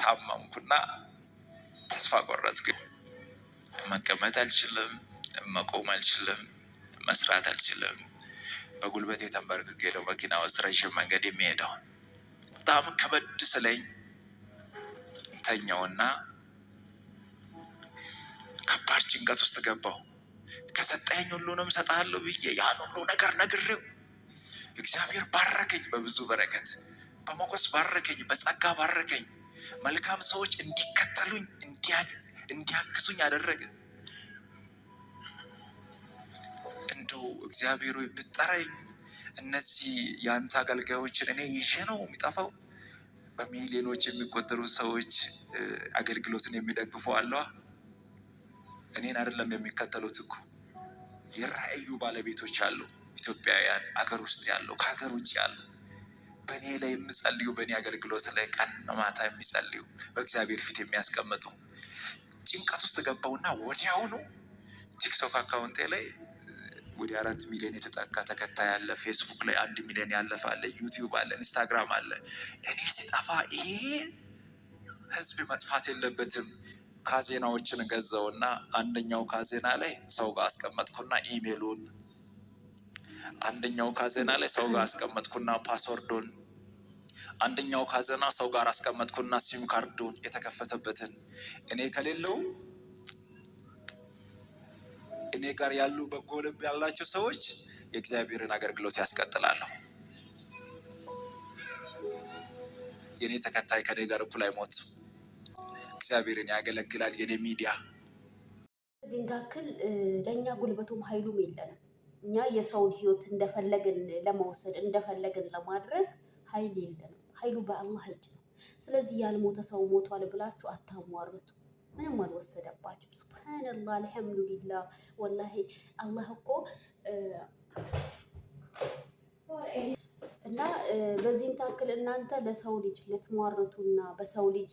ታመምኩና ተስፋ ቆረጥኩ። መቀመጥ አልችልም፣ መቆም አልችልም፣ መስራት አልችልም። በጉልበት የተንበርክኬ ነው መኪና ውስጥ ረዥም መንገድ የሚሄደው። በጣም ከበድ ስለኝ ተኛውና ከባድ ጭንቀት ውስጥ ገባሁ። ከሰጠኸኝ ሁሉንም እሰጥሃለሁ ብዬ ያን ሁሉ ነገር ነግሬው እግዚአብሔር ባረከኝ። በብዙ በረከት በሞገስ ባረከኝ፣ በጸጋ ባረከኝ። መልካም ሰዎች እንዲከተሉኝ እንዲያግዙኝ አደረገ። እንደው እግዚአብሔር ሆይ ብትጠራኝ እነዚህ የአንተ አገልጋዮችን እኔ ይዤ ነው የሚጠፋው። በሚሊዮኖች የሚቆጠሩ ሰዎች አገልግሎትን የሚደግፉ አለዋ። እኔን አይደለም የሚከተሉት እኮ የራእዩ ባለቤቶች አሉ። ኢትዮጵያውያን፣ አገር ውስጥ ያለው ከሀገር ውጭ ያለው በእኔ ላይ የሚጸልዩ፣ በእኔ አገልግሎት ላይ ቀን ማታ የሚጸልዩ፣ በእግዚአብሔር ፊት የሚያስቀምጡ። ጭንቀት ውስጥ ገባውና ወዲያውኑ ቲክቶክ አካውንቴ ላይ ወደ 4 ሚሊዮን የተጠጋ ተከታይ አለ። ፌስቡክ ላይ 1 ሚሊዮን ያለፈ አለ። ዩቲዩብ አለ፣ ኢንስታግራም አለ። እኔ ሲጠፋ ይሄ ህዝብ መጥፋት የለበትም። ካዜናዎችን ገዛውና አንደኛው ካዜና ላይ ሰው ጋር አስቀመጥኩና ኢሜሉን፣ አንደኛው ካዜና ላይ ሰው ጋር አስቀመጥኩና ፓስወርዱን፣ አንደኛው ካዜና ሰው ጋር አስቀመጥኩና ሲም ካርዱን የተከፈተበትን። እኔ ከሌለው እኔ ጋር ያሉ በጎ ልብ ያላቸው ሰዎች የእግዚአብሔርን አገልግሎት ያስቀጥላሉ። የኔ ተከታይ ከኔ ጋር እኩል አይሞት፣ እግዚአብሔርን ያገለግላል። የኔ ሚዲያ እዚህን ታክል ለእኛ ጉልበቱም ኃይሉም የለንም። እኛ የሰውን ህይወት እንደፈለግን ለመውሰድ እንደፈለግን ለማድረግ ኃይል የለንም። ኃይሉ በአላህ እጅ ነው። ስለዚህ ያልሞተ ሰው ሞቷል ብላችሁ አታሟርቱ። ምንም አልወሰደባችሁ። ሱብሃንአላህ አልሐምዱሊላህ። ወላሂ አላህ እኮ እና በዚህን ታክል እናንተ ለሰው ልጅ ልትሟርቱና በሰው ልጅ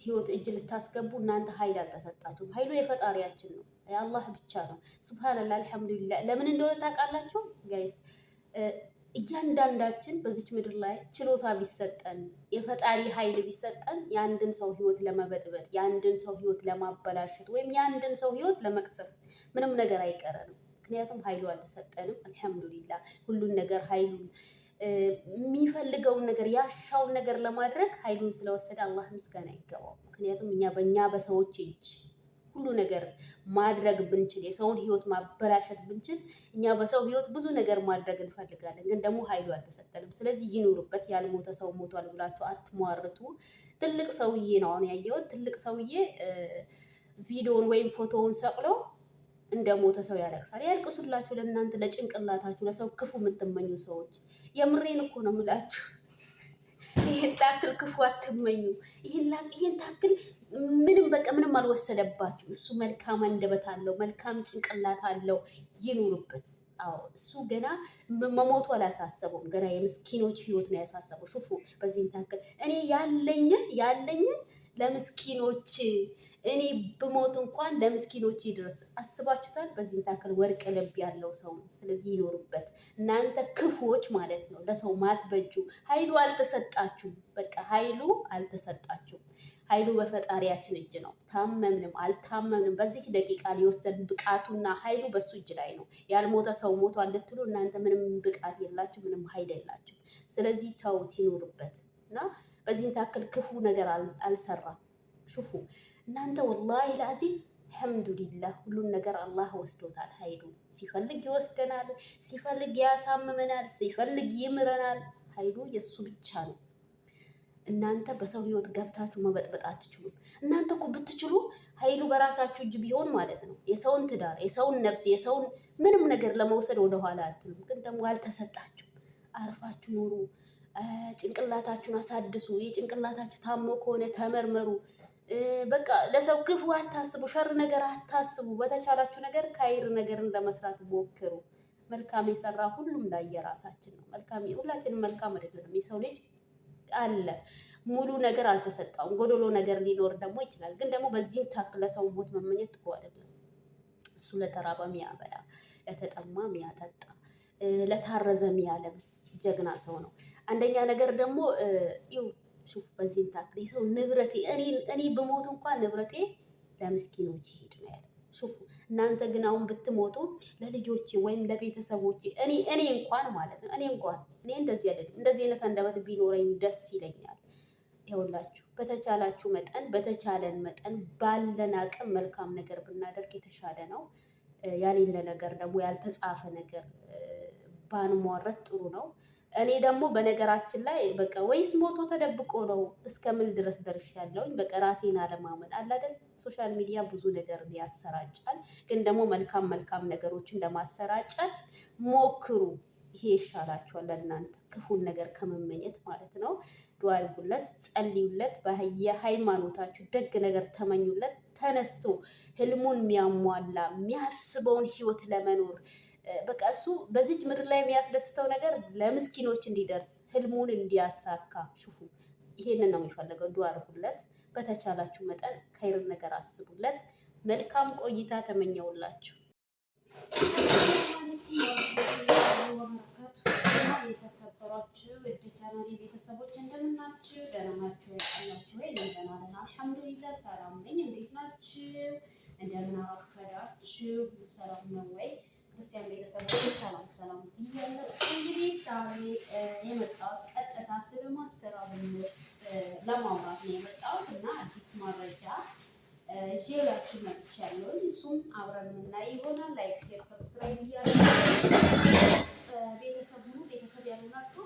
ህይወት እጅ ልታስገቡ እናንተ ኃይል አልተሰጣችሁም። ኃይሉ የፈጣሪያችን ነው፣ የአላህ ብቻ ነው። ሱብሃንአላህ አልሐምዱሊላህ። ለምን እንደሆነ ታውቃላችሁ ጋይስ? እያንዳንዳችን በዚች ምድር ላይ ችሎታ ቢሰጠን፣ የፈጣሪ ኃይል ቢሰጠን የአንድን ሰው ህይወት ለመበጥበጥ፣ የአንድን ሰው ህይወት ለማበላሸት ወይም የአንድን ሰው ህይወት ለመቅሰፍ ምንም ነገር አይቀረንም። ምክንያቱም ኃይሉ አልተሰጠንም። አልሐምዱሊላህ ሁሉን ነገር ኃይሉን የሚፈልገውን ነገር ያሻውን ነገር ለማድረግ ኃይሉን ስለወሰደ አላህ ምስጋና ይገባው። ምክንያቱም እኛ በእኛ በሰዎች እጅ ሁሉ ነገር ማድረግ ብንችል፣ የሰውን ህይወት ማበላሸት ብንችል፣ እኛ በሰው ህይወት ብዙ ነገር ማድረግ እንፈልጋለን፣ ግን ደግሞ ኃይሉ አልተሰጠንም። ስለዚህ ይኑርበት። ያልሞተ ሰው ሞቷል ብላችሁ አትሟርቱ። ትልቅ ሰውዬ ነው አሁን ያየሁት። ትልቅ ሰውዬ ቪዲዮውን ወይም ፎቶውን ሰቅሎ እንደ ሞተ ሰው ያለቅሳል። ያልቅሱላችሁ ለእናንተ ለጭንቅላታችሁ፣ ለሰው ክፉ የምትመኙ ሰዎች። የምሬን እኮ ነው የምላችሁ። ይህን ታክል ክፉ አትመኙ። ይህን ታክል ምንም በቃ ምንም አልወሰደባችሁ። እሱ መልካም አንደበት አለው፣ መልካም ጭንቅላት አለው። ይኑርበት። አዎ እሱ ገና መሞቱ አላሳሰበውም። ገና የምስኪኖች ህይወት ነው ያሳሰበው። ሹፉ በዚህን ታክል እኔ ያለኝን ለምስኪኖች እኔ ብሞት እንኳን ለምስኪኖች ይድረስ። አስባችሁታል? በዚህን ታክል ወርቅ ልብ ያለው ሰው ነው። ስለዚህ ይኖርበት። እናንተ ክፉዎች ማለት ነው፣ ለሰው ማትበጁ። ኃይሉ አልተሰጣችሁም። በቃ ኃይሉ አልተሰጣችሁም። ኃይሉ በፈጣሪያችን እጅ ነው። ታመምንም አልታመምንም በዚህ ደቂቃ ሊወሰድ ብቃቱና ኃይሉ በሱ እጅ ላይ ነው። ያልሞተ ሰው ሞቷል ልትሉ እናንተ ምንም ብቃት የላችሁ፣ ምንም ኃይል የላችሁ። ስለዚህ ተውት፣ ይኖርበት እና በዚህን ታክል ክፉ ነገር አልሰራም። ሹፉ እናንተ ወላሂ ላዚም አልሐምዱሊላህ ሁሉን ነገር አላህ ወስዶታል። ኃይሉ ሲፈልግ ይወስደናል፣ ሲፈልግ ያሳምመናል፣ ሲፈልግ ይምረናል። ኃይሉ የእሱ ብቻ ነው። እናንተ በሰው ህይወት ገብታችሁ መበጥበጥ አትችሉም። እናንተ እኮ ብትችሉ ኃይሉ በራሳችሁ እጅ ቢሆን ማለት ነው የሰውን ትዳር፣ የሰውን ነፍስ፣ የሰውን ምንም ነገር ለመውሰድ ወደኋላ አትሉም። ግን ደግሞ አልተሰጣችሁ። አርፋችሁ ኑሩ። ጭንቅላታችሁን አሳድሱ። የጭንቅላታችሁ ታሞ ከሆነ ተመርመሩ። በቃ ለሰው ክፉ አታስቡ፣ ሸር ነገር አታስቡ። በተቻላችሁ ነገር ካይር ነገርን ለመስራት ሞክሩ። መልካም የሰራ ሁሉም ላይ የራሳችን ነው። ሁላችንም መልካም አይደለም። የሰው ልጅ አለ ሙሉ ነገር አልተሰጣውም። ጎዶሎ ነገር ሊኖር ደግሞ ይችላል። ግን ደግሞ በዚህም ታክል ለሰው ሞት መመኘት ጥሩ አይደለም። እሱ ለተራበ ሚያበላ፣ ለተጠማ ሚያጠጣ፣ ለታረዘ ሚያለብስ ጀግና ሰው ነው። አንደኛ ነገር ደግሞ ሹፍ በዚህን ታክል የሰው ንብረቴ እኔ በሞት እንኳን ንብረቴ ለምስኪኖች ይሄድ ነው ያለው። ሹፍ እናንተ ግን አሁን ብትሞቱ ለልጆቼ ወይም ለቤተሰቦቼ እኔ እንኳን ማለት ነው እኔ እንደዚህ አይደለም እንደዚህ አይነት አንደበት ቢኖረኝ ደስ ይለኛል። ይኸውላችሁ በተቻለን መጠን ባለን አቅም መልካም ነገር ብናደርግ የተሻለ ነው። ያሌለ ነገር ደግሞ ያልተጻፈ ነገር ባንሟረት ጥሩ ነው። እኔ ደግሞ በነገራችን ላይ በቃ ወይስ ሞቶ ተደብቆ ነው እስከምን ድረስ ደርሻለሁኝ። በቃ ራሴን አለማመን አለ አይደል። ሶሻል ሚዲያ ብዙ ነገር ያሰራጫል፣ ግን ደግሞ መልካም ነገሮችን ለማሰራጨት ሞክሩ። ይሄ ይሻላችኋል ለእናንተ ክፉን ነገር ከመመኘት ማለት ነው። ዱዓ አድርጉለት፣ ጸልዩለት፣ የሃይማኖታችሁ ደግ ነገር ተመኙለት። ተነስቶ ህልሙን የሚያሟላ የሚያስበውን ህይወት ለመኖር በቃ እሱ በዚች ምድር ላይ የሚያስደስተው ነገር ለምስኪኖች እንዲደርስ ህልሙን እንዲያሳካ ሹፉ ይሄንን ነው የሚፈልገው። ዱዓ አድርጉለት። በተቻላችሁ መጠን ከይር ነገር አስቡለት። መልካም ቆይታ ተመኘውላችሁ። የተከበሯችሁ ውድ ቻናሌ ቤተሰቦች እንደምናችሁ? ደህና ናችሁ? ያላችሁ ወይ? ደህና ነን አልሐምዱሊላህ። ሰላም ነኝ። እንዴት ናችሁ? እንደምን አረፈዳችሁ? ሰላም ነው ወይ? ክርስቲያን ቤተሰቦች ሰላም ብያለሁ። እንግዲህ ዛሬ የመጣሁት ቀጥታ ስለ ማስተር አብነት ለማውራት ነው የመጣሁት እና አዲስ መረጃ ይዤላችሁ መጥቻለሁ። እሱም አብረን የምናይ ይሆናል። ላይክ፣ ሼር፣ ሰብስክራይብ ቤተሰብ ያሉናችሁ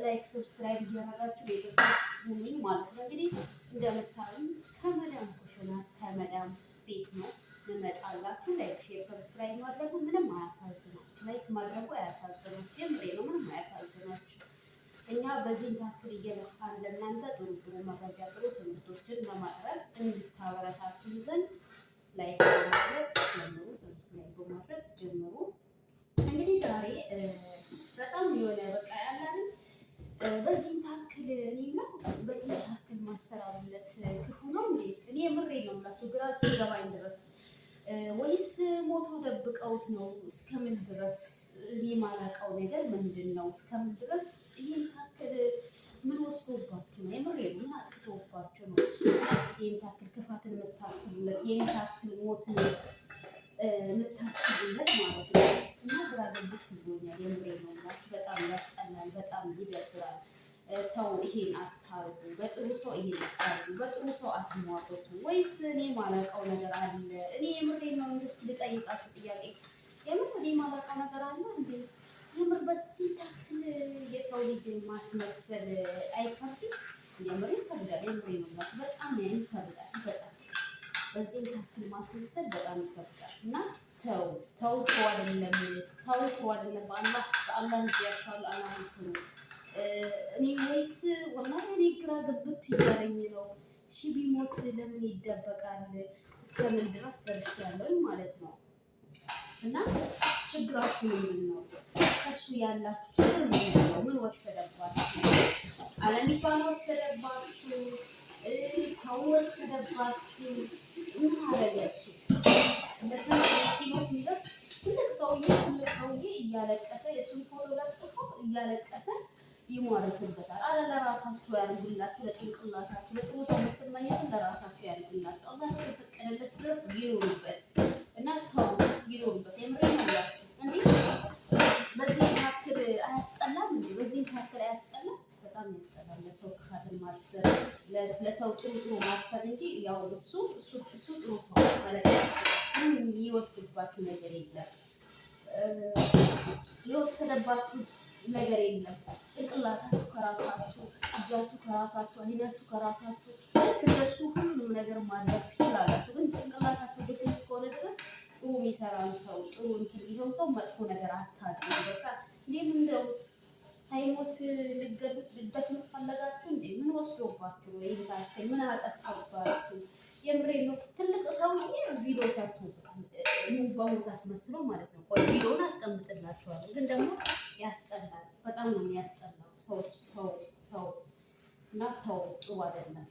ላይክ ሰብስክራይብ እያደረጋችሁ ቤተሰብ ሁኑኝ ማለት ነው። እንግዲህ እንደምታዩኝ ከመዳም ኩሽና ከመዳም ቤት ነው ልመጣላችሁ። ላይክ ሼር ሰብስክራይብ ማድረጉ ምንም አያሳዝናችሁ። ላይክ ማድረጉ አያሳዝናችሁ። የምሬ ነው፣ ምንም አያሳዝናችሁ። እኛ በዚህ ታክል እየለፋን ለእናንተ ጥሩ መረጃ ጥሩ ትምህርቶችን ለማቅረብ እንድታበረታቱን ዘንድ ላይክ በማድረግ ጀምሩ፣ ሰብስክራይብ በማድረግ ጀምሩ። እንግዲህ ዛሬ በጣም የሆነ በቃ ያለን በዚህ ታክል በዚህ ታክል ማስተራብለት ክፉ ነው እንዴ? እኔ ምሬ ነው የምላችሁ ግራ እስኪገባኝ ድረስ ወይስ ሞቶ ደብቀውት ነው? እስከምን ድረስ እኔ የማላውቀው ነገር ምንድን ነው? እስከምን ድረስ ይህን ታክል ምን ወስዶባችሁ ነው? የምሬ ነው ምን አጥቶባችሁ ነው? ይህን ታክል ክፋትን የምታስቡለት፣ ይህን ታክል ሞትን የምታስቡለት ማለት ነው። እና ግራ ገብት ይዞኛል። የምሬ ነው የምላችሁ በጣም ያስጠላል፣ በጣም ይደብራል። ተው ይሄን አታርጉ። በጥሩ ሰው ይሄን አታርጉ። በጥሩ ሰው አትሟገቱ። ወይስ እኔ ማላውቀው ነገር አለ? እኔ የምሬ ነው እስኪ ልጠይቃችሁ ጥያቄ። የምር እኔ ማላውቀው ነገር አለ እንዴ? የምር በዚህ ታክል የሰው ልጅ ማስመሰል አይከብድም? የምር ይከብዳል። የምሬ ነው በጣም ይከብዳል። በጣም በዚህ ታክል ማስመሰል በጣም ይከብዳል። እና ተው አይደለም በአላህ እንዲያቻሉ አላህ ፍሩ። እኔ ወይስ ወላሂ እኔ ግራ ገብት እያለኝ ነው። እሺ ቢሞት ለምን ይደበቃል? እስከምን ድረስ ደርሻለሁኝ ማለት ነው። እና ችግራችሁ ምንድን ነው? ከሱ ያላችሁ ችግር ምንድን ነው? ምን ወሰደባችሁ? አለሚቷን ወሰደባችሁ? ሰው ወሰደባችሁ? ምን አደረገ እሱ? ለሰው ሲሞት ሚደርስ ትልቅ ሰውዬ እያለቀሰ የእሱን ፎቶ ለጥፎ እያለቀሰ ይሟረትበታል። አረ ለራሳችሁ ያልጉላችሁ፣ ለጭንቅላታችሁ ለጥሩ ሰው የምትመኙትን ለራሳችሁ ያልጉላችሁ። እዛ እስከፈቀደለት ድረስ ይኖሩበት እና ይኖሩበት። የምሬ ነው እንዴ! በዚህ ታክል አያስጠላም እንዴ? በዚህ ታክል አያስጠላም? በጣም ያስጠላል። ለሰው ክፋትን ማሰብ፣ ለሰው ጥሩ ማሰብ እንጂ ያው እሱ ጥሩ ሰው ማለት ነው። ምንም የሚወስድባችሁ ነገር የለም። የወሰደባችሁ ነገር የለም። ጭንቅላታችሁ ከራሳችሁ፣ እጃችሁ ከራሳችሁ፣ አይናችሁ ከራሳችሁ። ልክ እንደሱ ሁሉም ነገር ማድረግ ትችላላችሁ። ግን ጭንቅላታችሁ ድክም እስከሆነ ድረስ ጥሩ የሚሰራን ሰው ጥሩ እንትን ይዘው ሰው መጥፎ ነገር አታድርጉ። በቃ እንዴም እንደውስ ሳይሞት ልደፍኑት ፈለጋችሁ እንዴ? ምን ወስዶባችሁ ነው? ይሄታችሁ ምን አጠፋባችሁ? የምሬ ነው። ትልቅ ሰውዬ ቪዲዮ ሰርቶበታል በሞት አስመስሎ ማለት ነው። ቆይ ቪዲዮውን አስቀምጥላችኋለሁ። ግን ደግሞ ያስጠላል። በጣም ነው የሚያስጠላው። ሰዎች ተው እና ተው፣ ጥሩ አይደለም።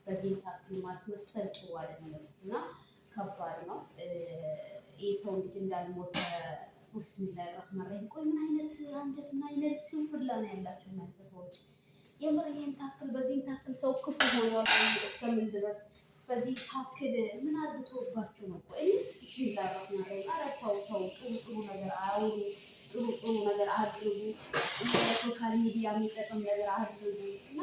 በዚህ ታክል ማስመሰል ጥሩ አይደለም እና ከባድ ነው። ይህ ሰው ልጅ እንዳልሞተ ብስሚላሂ ረህማን ረሂም። ቆይ ምን አይነት አንጀት ምን አይነት ስንፍላ ነው ያላችሁ እናንተ ሰዎች? የምር ይሄን ታክል በዚህን ታክል ሰው ክፉ ሆኗል እስከምን ድረስ በዚህ ታክል ምን አድርጎባችሁ ነው? ቆይ ሲላራፍ ነገር አረታው ሰው ጥሩ ነገር አውሩ፣ ጥሩ ነገር አድርጉ፣ ሶሻል ሚዲያ የሚጠቅም ነገር አድርጉ እና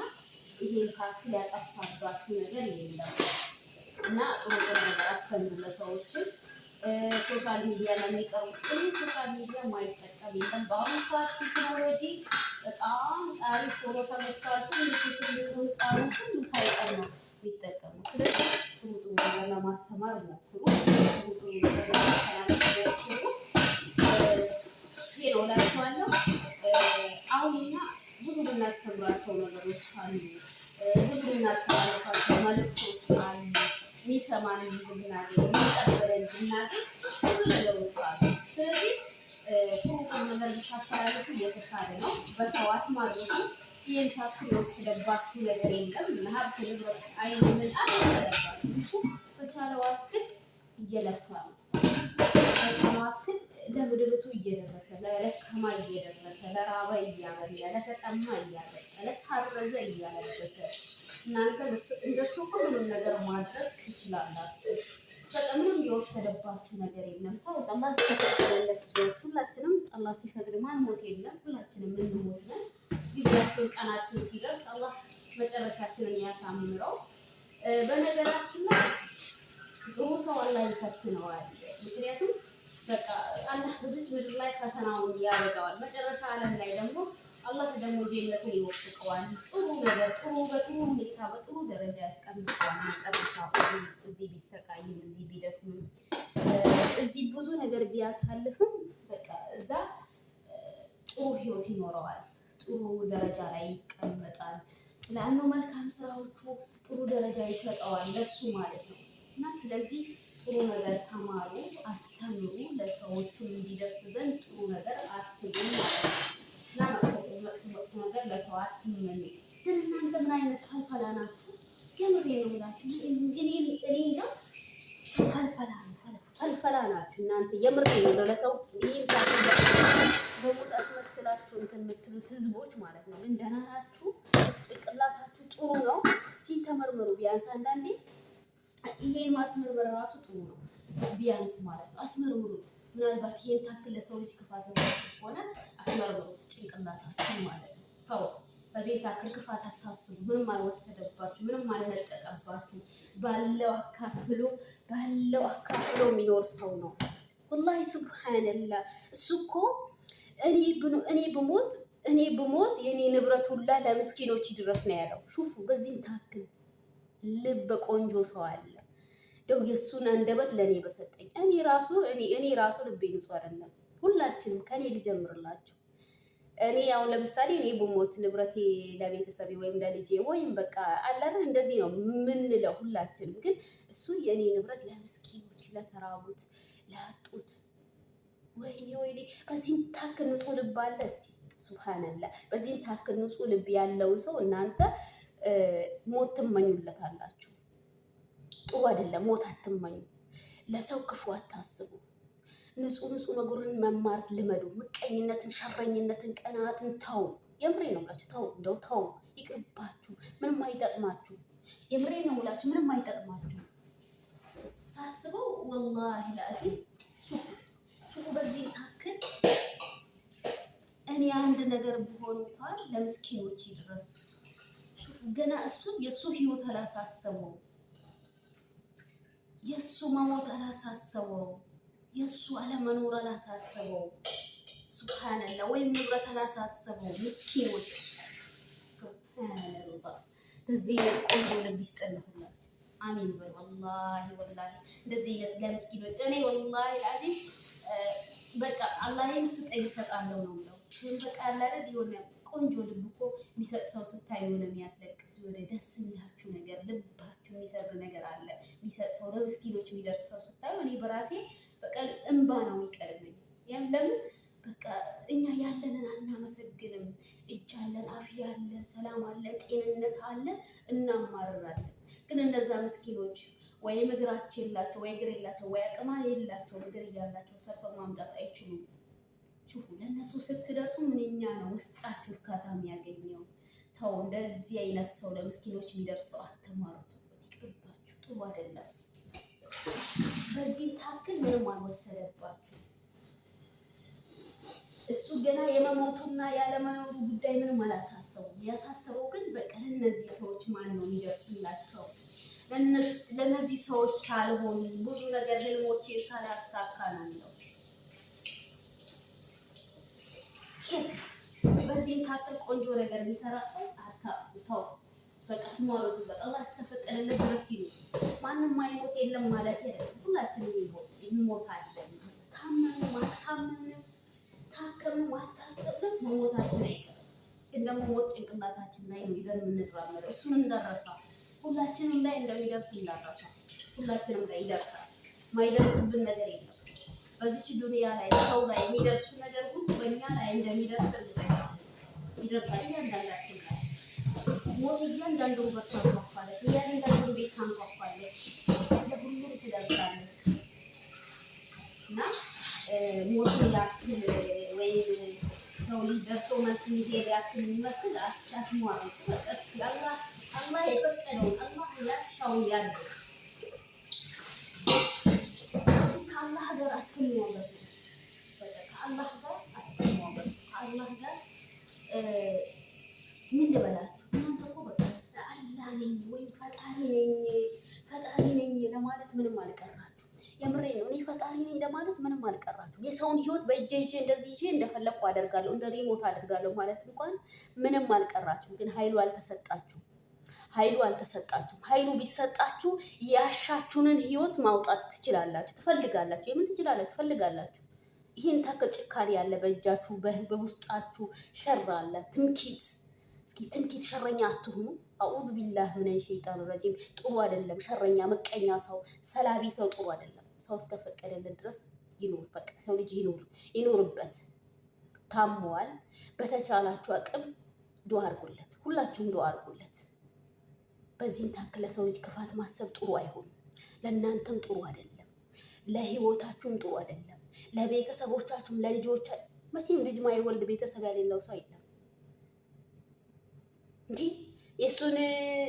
ይሄን ታክል ያጠፋባችሁ ነገር የለም እና ጥሩ ነገር አስተምሩ ለሰዎችን። ሶሻል ሚዲያ ለሚቀርቡት ሶሻል ሚዲያ ማይጠቀም የለም። በአሁኑ ሰዓት ቴክኖሎጂ በጣም አሪፍ ሆኖ ተመጥቷል። ህፃኑ ሁሉ ሳይቀር ነው የሚጠቀሙ። ስለዚህ ጥሩ ነገር ለማስተማር ሞክሩ። ጥሩ ነገር ለማስተማር ሞክሩ። ይሄ ነው እላችኋለሁ። አሁን እኛ ብዙ የምናስተምራቸው ነገሮች አሉ። ብዙ የምናስተላልፋቸው መልዕክቶች አሉ። የሚሰማን እንድናገኝ የሚቀበለን እንድናገኝ ብዙ ነገሮች አሉ። ስለዚህ ጥሩ ነገር ብታስተላልፉ እየተሻለ ነው። በሰው አትማርኩ። ይህን ታክል የወሰደባችሁ ነገር የለም። ሀብት ንብረት አይምን አልወሰደባችሁ። እሱ በቻለው አክል እየለፋ ነው። በቻለው አክል ለምድርቱ እየደረሰ ለደከማ እየደረሰ ለራበ እያበላ ለተጠማ እያበላ ለታረዘ እያለበሰ እናንተ እንደሱ ሁሉንም ነገር ማድረግ ትችላላችሁ። በቃ ምንም የወሰደባችሁ ነገር የለም። ታውቃ አላህ ሲፈቅድለት ድረስ ሁላችንም አላህ ሲፈቅድ ማን ሞት የለም። ሁላችንም እንሞት ነን። ጊዜያችን ቀናችን ሲደርስ አላህ መጨረሻችንን ያሳምረው። በነገራችን ላይ ጥሩ ሰው አላህ ይፈትነዋል። ምክንያቱም በቃ አላህ በዚች ምድር ላይ ፈተናውን ያበዛዋል። መጨረሻ ዓለም ላይ ደግሞ አላህ ደግሞ ጀነትን ይወፍቀዋል። ጥሩ ነገር በጥሩ ሁኔታ በጥሩ ደረጃ ያስቀምጠዋል። መጨረሻው እዚህ ቢሰቃይም እዚህ ቢደክምም እዚህ ብዙ ነገር ቢያሳልፍም በቃ እዛ ጥሩ ህይወት ይኖረዋል። ጥሩ ደረጃ ላይ ይቀመጣል። ለአንዱ መልካም ስራዎቹ ጥሩ ደረጃ ይሰጠዋል ለሱ ማለት ነው። እና ስለዚህ ጥሩ ነገር ተማሩ፣ አስተምሩ፣ ለሰዎችም እንዲደርስ ዘንድ ጥሩ ነገር አስቡ ማለት ነው። እና መጥፎ ነገር ለሰው አትመኙ። ግን እናንተ ምን አይነት ፈልፈላ ናችሁ? የምሬ ነው የምላችሁ። እኔ እንጃ ሰው ፈልፈላ ናችሁ እናንተ። የምሬ ነው ለሰው ይሄን በሙት አስመስላችሁ እንትን የምትሉት ህዝቦች ማለት ነው። ግን ደህና ናችሁ? ጭንቅላታችሁ ጥሩ ነው? እስኪ ተመርምሩ ቢያንስ አንዳንዴ። ይሄን ማስመርመር ራሱ ጥሩ ነው ቢያንስ ማለት ነው። አስመርምሩት። ምናልባት ይሄን ታክል ለሰው ልጅ ክፋት ሆነ አስመርምሩት ጭንቅላታችሁ ማለት ነው። ተው በዚህ ታክል ክፋት አታስቡ። ምንም አልወሰደባችሁ፣ ምንም አልነጠቀባችሁ። ባለው አካፍሎ የሚኖር ሰው ነው። ወላሂ ሱብሃንአላህ። እሱ እኮ እኔ ብሞት የኔ ንብረት ሁላ ለምስኪኖች ድረስ ነው ያለው። ሹፉ በዚህም ታክል ልብ ቆንጆ ሰው አለ። ደው የሱን አንደበት ለኔ በሰጠኝ እኔ ራሱ ልቤ ንጹህ አይደለም። ሁላችንም ከኔ ልጀምርላችሁ። እኔ አሁን ለምሳሌ እኔ ብሞት ንብረቴ ለቤተሰቤ ወይም ለልጄ ወይም በቃ አላረን እንደዚህ ነው ምንለው ሁላችንም። ግን እሱ የኔ ንብረት ለምስኪኖች፣ ለተራቡት፣ ላጡት ወይኔ በዚህም ታክል ንጹህ ልብ አለ። እስቲ ሱብሃንአላህ። በዚህም ታክል ንጹህ ልብ ያለውን ሰው እናንተ ሞት ትመኙለታላችሁ። ጥሩ አይደለም። ሞት አትመኙ። ለሰው ክፉ አታስቡ። ንጹህ ነገርን መማር ልመዱ። ምቀኝነትን፣ ሸረኝነትን፣ ቀናትን ተው። የምሬ ነው ብላችሁ ተው። እንደው ተው፣ ይቅርባችሁ። ምንም አይጠቅማችሁ። የምሬ ነው ብላችሁ ምንም አይጠቅማችሁ። ሳስበው ወላሂ ለአዚም ሹፉ በዚህ ታክል እኔ አንድ ነገር ብሆን እንኳን ለምስኪኖች ይድረስ። ሹፉ ገና የእሱ ህይወት አላሳሰበው፣ የእሱ መሞት አላሳሰበው፣ የእሱ አለመኖር አላሳሰበው። ሱብሃንአላህ። ወይም ንብረት አላሳሰበው። ምስኪኖች ሱብሃንአላህ። እንደዚህ ቆንጆ ልብ ይስጠልሁላችሁ። አሚን በል። ወላሂ እንደዚህ ለምስኪኖች እኔ ወላሂ ለአዚም በቃ አላህን ስጠኝ እሰጣለሁ ነው የምለው። ግን በቃ አላደል የሆነ ቆንጆ ልብ እኮ የሚሰጥ ሰው ስታይ የሆነ የሚያስለቅስ የሆነ ደስ የሚላችሁ ነገር ልባችሁ የሚሰብር ነገር አለ። የሚሰጥ ሰው ለምስኪኖች የሚደርስ ሰው ስታዩ እኔ በራሴ በቃ እንባ ነው የሚቀርበኝ። ለምን በቃ እኛ ያለንን አናመሰግንም። እጅ አለን፣ አፍ ያለን፣ ሰላም አለን፣ ጤንነት አለን፣ እናማርራለን። ግን እነዛ ምስኪኖች ወይም እግራቸው የላቸው ወይ እግር የላቸው ወይ አቅማ የላቸው እግር እያላቸው ሰርተው ማምጣት አይችሉም። ሹፉ ለእነሱ ስትደርሱ ምንኛ ነው ውስጣችሁ እርካታ የሚያገኘው። ተው፣ እንደዚህ አይነት ሰው ለምስኪኖች የሚደርሰው አትማሩበት፣ ይቅርባችሁ። ጥሩ አይደለም። በዚህ ታክል ምንም አልወሰደባችሁ። እሱ ገና የመሞቱና ያለመኖሩ ጉዳይ ምንም አላሳሰቡም። ያሳሰበው ግን በቃ ለእነዚህ ሰዎች ማን ነው የሚደርስላቸው? ለእነዚህ ሰዎች ሳልሆን ብዙ ነገር ህልሞቼን ሳላሳካ ነው የሚለው። በዚህም ታክል ቆንጆ ነገር የሚሰራ ሰው አታው በቃ ትሟረዱበት። አላህ እስከፈቀደለት ድረስ ይሉ ማንም አይሞት የለም ማለት አይደለም። ሁላችንም እንሞታለን። ታመንም አታመንም፣ ታከምንም አታከምንም መሞታችን አይቀርም። ግን ደግሞ ሞት ጭንቅላታችን ላይ ነው ይዘን የምንራመደው። እሱን እንዳረሳ፣ ሁላችንም ላይ እንደሚደርስ እንዳረሳ። ሁላችንም ላይ ይደርሳል። ማይደርስብን ነገር የለም። በዚች ዱንያ ላይ ሰው ላይ የሚደርሱ ነገር ሁሉ በእኛ ላይ እንደሚደርስ ይደርሳል። እያንዳንዳችን ላይ ሞት እያንዳንዱን በር ታንኳኳለች፣ እያንዳንዱን ቤት ታንኳኳለች፣ ለሁሉም ትደርሳለች። እና ሞትን ያክል ወይም ሰው ልጅ ደርሶ መልስ የሚሄድ ያክል የሚመስል አትሟረቱ። በቀስ አላህ የፈቀደውን አላህ ያሻውን ያድርግ። ከአላህ ጋር አትሟረቱ። ከአላህ ጋር አትሟረቱ። ከአላህ ጋር ምን ልበላችሁ? እናንተ እኮ በቃ አላህ ነኝ ወይም ፈጣሪ ነኝ ለማለት ምንም አልቀራችሁ። የምሬ ነው። እኔ ፈጣሪ ነኝ ለማለት ምንም አልቀራችሁ። የሰውን ህይወት በእጄ ይዤ እንደዚህ ይዤ እንደፈለግኩ አደርጋለሁ፣ እንደ ሪሞት አደርጋለሁ ማለት እንኳን ምንም አልቀራችሁም። ግን ኃይሉ አልተሰጣችሁም። ኃይሉ ቢሰጣችሁ ያሻችሁንን ህይወት ማውጣት ትችላላችሁ። ትፈልጋላችሁ። የምን ትችላላችሁ? ትፈልጋላችሁ። ይህን ታክል ጭካኔ ያለ በእጃችሁ በውስጣችሁ ሸር አለ፣ ትምኪት። እስኪ ትምኪት ሸረኛ አትሁኑ። አዑዙ ቢላህ ሚነሽ ሸይጣን ረጂም። ጥሩ አይደለም። ሸረኛ፣ ምቀኛ ሰው፣ ሰላቢ ሰው ጥሩ አይደለም። ሰው እስከፈቀደልን ድረስ ይኖር። በቃ ሰው ልጅ ይኖርበት። ታሟል። በተቻላችሁ አቅም ዱዓ አድርጉለት። ሁላችሁም ዱዓ አድርጉለት። በዚህን ታክል ለሰው ልጅ ክፋት ማሰብ ጥሩ አይሆንም። ለእናንተም ጥሩ አይደለም። ለህይወታችሁም ጥሩ አይደለም። ለቤተሰቦቻችሁም ለልጆቻ መቼም ልጅ ማይወልድ ቤተሰብ ያሌለው ሰው የለም። እንዲህ የእሱን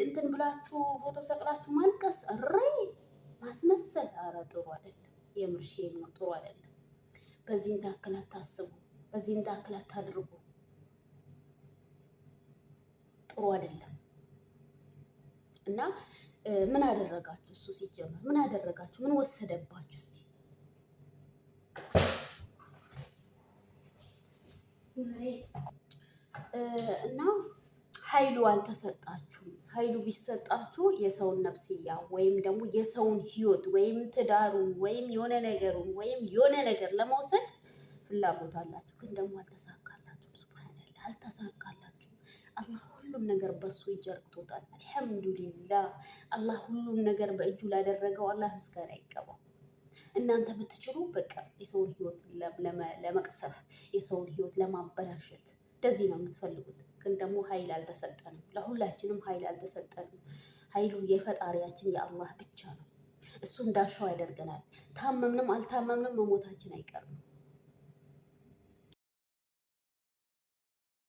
እንትን ብላችሁ ፎቶ ሰቅላችሁ ማልቀስ፣ ማስመሰል፣ ኧረ ጥሩ አይደለም። የምርሼም ነው፣ ጥሩ አይደለም። በዚህን ታክል አታስቡ። በዚህን ታክል አታድርጉ። ጥሩ አይደለም። እና ምን አደረጋችሁ? እሱ ሲጀመር ምን አደረጋችሁ? ምን ወሰደባችሁ? እስቲ እና ኃይሉ አልተሰጣችሁም። ኃይሉ ቢሰጣችሁ የሰውን ነፍስያ ወይም ደግሞ የሰውን ህይወት ወይም ትዳሩን ወይም የሆነ ነገሩን ወይም የሆነ ነገር ለመውሰድ ፍላጎት አላችሁ፣ ግን ደግሞ አልተሳካላችሁም። ሱብሃንአላህ አልተሳካላችሁም። አላህ ሁሉም ነገር በሱ እጅ አርግቶታል። አልሐምዱሊላህ። አላህ ሁሉም ነገር በእጁ ላደረገው አላህ ምስጋና ይገባው። እናንተ ብትችሉ በቃ የሰውን ህይወት ለመቅሰፍ የሰውን ህይወት ለማበላሸት እንደዚህ ነው የምትፈልጉት። ግን ደግሞ ኃይል አልተሰጠንም። ለሁላችንም ኃይል አልተሰጠንም። ኃይሉ የፈጣሪያችን የአላህ ብቻ ነው። እሱ እንዳሻው ያደርገናል። ታመምንም አልታመምንም መሞታችን አይቀርም።